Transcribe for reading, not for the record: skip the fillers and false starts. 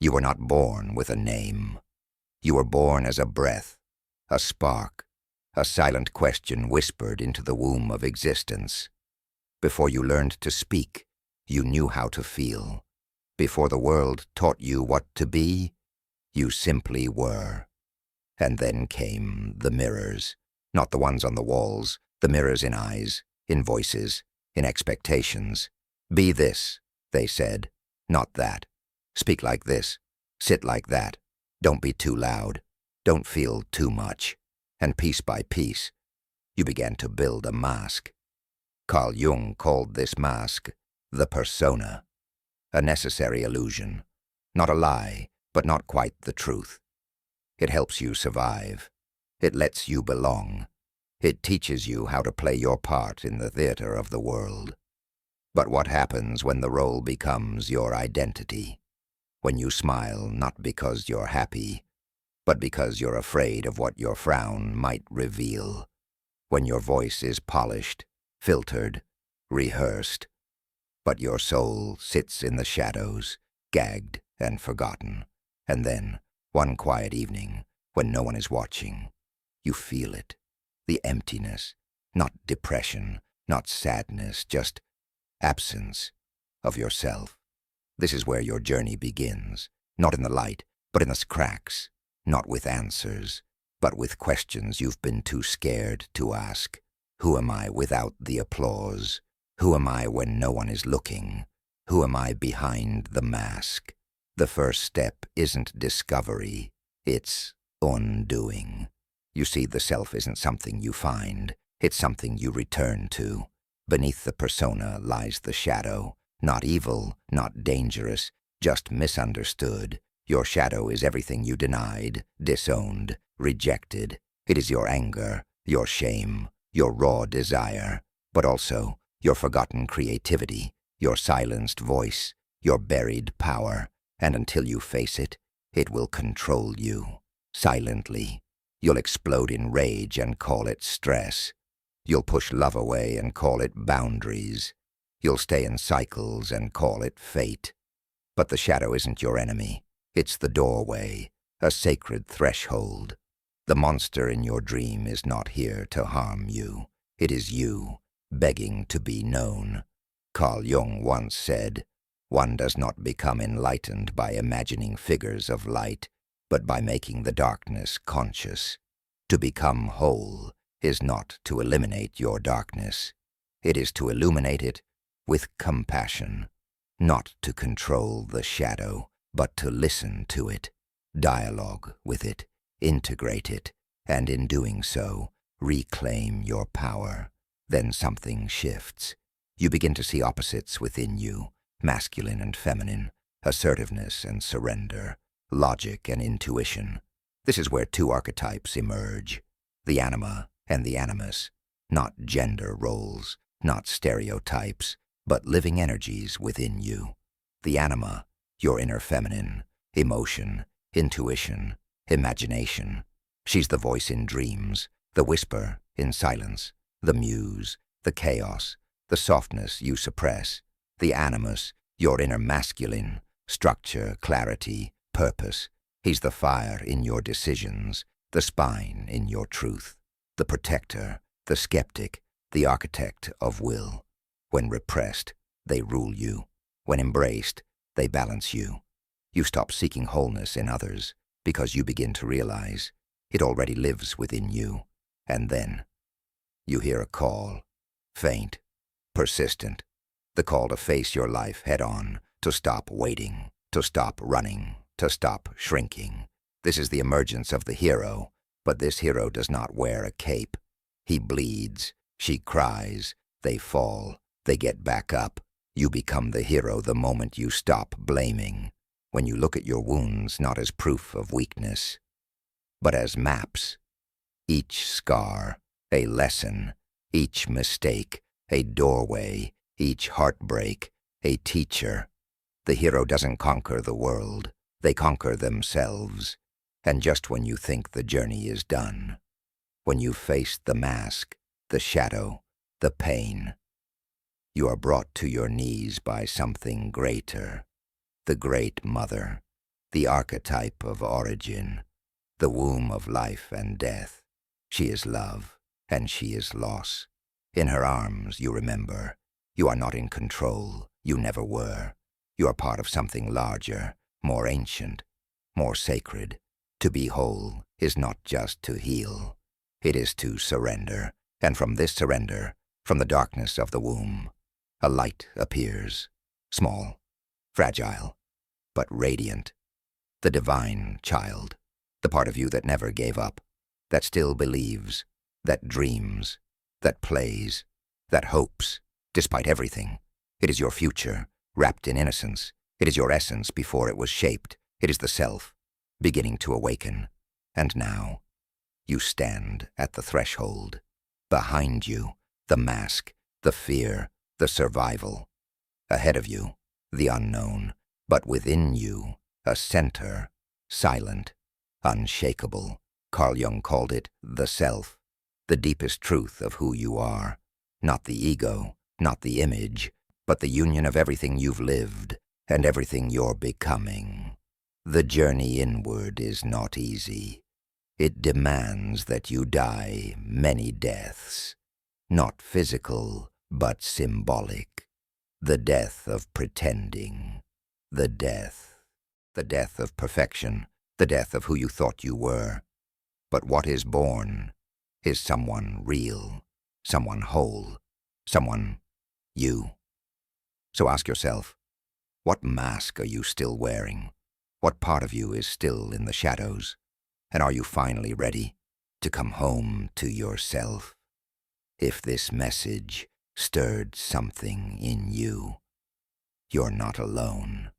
You were not born with a name. You were born as a breath, a spark, a silent question whispered into the womb of existence. Before you learned to speak, you knew how to feel. Before the world taught you what to be, you simply were. And then came the mirrors, not the ones on the walls, the mirrors in eyes, in voices, in expectations. Be this, they said, not that. Speak like this, sit like that. Don't be too loud, don't feel too much. And piece by piece, you began to build a mask. Carl Jung called this mask the persona, a necessary illusion, not a lie, but not quite the truth. It helps you survive. It lets you belong. It teaches you how to play your part in the theater of the world. But what happens when the role becomes your identity? When you smile not because you're happy, but because you're afraid of what your frown might reveal. When your voice is polished, filtered, rehearsed, but your soul sits in the shadows, gagged and forgotten. And then, one quiet evening, when no one is watching, you feel it. The emptiness, not depression, not sadness, just absence of yourself. This is where your journey begins, not in the light, but in the cracks, not with answers, but with questions you've been too scared to ask. Who am I without the applause? Who am I when no one is looking? Who am I behind the mask? The first step isn't discovery, it's undoing. You see, the self isn't something you find, it's something you return to. Beneath the persona lies the shadow, not evil, not dangerous, just misunderstood. Your shadow is everything you denied, disowned, rejected. It is your anger, your shame, your raw desire, but also your forgotten creativity, your silenced voice, your buried power. And until you face it, it will control you. Silently, you'll explode in rage and call it stress. You'll push love away and call it boundaries. You'll stay in cycles and call it fate. But the shadow isn't your enemy. It's the doorway, a sacred threshold. The monster in your dream is not here to harm you. It is you, begging to be known. Carl Jung once said, "One does not become enlightened by imagining figures of light, but by making the darkness conscious. To become whole is not to eliminate your darkness. It is to illuminate it with compassion, not to control the shadow, but to listen to it, dialogue with it, integrate it, and in doing so, reclaim your power. Then something shifts. You begin to see opposites within you, masculine and feminine, assertiveness and surrender, logic and intuition. This is where two archetypes emerge, the anima and the animus, not gender roles, not stereotypes, but living energies within you. The anima, your inner feminine, emotion, intuition, imagination. She's the voice in dreams, the whisper in silence, the muse, the chaos, the softness you suppress. The animus, your inner masculine, structure, clarity, purpose. He's the fire in your decisions, the spine in your truth, the protector, the skeptic, the architect of will. When repressed, they rule you. When embraced, they balance you. You stop seeking wholeness in others because you begin to realize it already lives within you. And then you hear a call, faint, persistent, the call to face your life head-on, to stop waiting, to stop running, to stop shrinking. This is the emergence of the hero, but this hero does not wear a cape. He bleeds, she cries, they fall, they get back up. You become the hero the moment you stop blaming, when you look at your wounds not as proof of weakness, but as maps. Each scar, a lesson, each mistake, a doorway, each heartbreak, a teacher. The hero doesn't conquer the world, they conquer themselves. And just when you think the journey is done, when you've faced the mask, the shadow, the pain, you are brought to your knees by something greater, the Great Mother, the archetype of origin, the womb of life and death. She is love, and she is loss. In her arms, you remember, you are not in control, you never were. You are part of something larger, more ancient, more sacred. To be whole is not just to heal. It is to surrender, and from this surrender, from the darkness of the womb, a light appears, small, fragile, but radiant. The divine child, the part of you that never gave up, that still believes, that dreams, that plays, that hopes, despite everything. It is your future, wrapped in innocence. It is your essence before it was shaped. It is the self, beginning to awaken. And now, you stand at the threshold. Behind you, the mask, the fear, the survival. Ahead of you, the unknown. But within you, a center, silent, unshakable. Carl Jung called it the self, the deepest truth of who you are. Not the ego, not the image, but the union of everything you've lived and everything you're becoming. The journey inward is not easy. It demands that you die many deaths, not physical, but symbolic. The death of pretending, the death of perfection, the death of who you thought you were. But what is born is someone real, someone whole, someone you. So ask yourself, what mask are you still wearing? What part of you is still in the shadows? And are you finally ready to come home to yourself? If this message stirred something in you, you're not alone.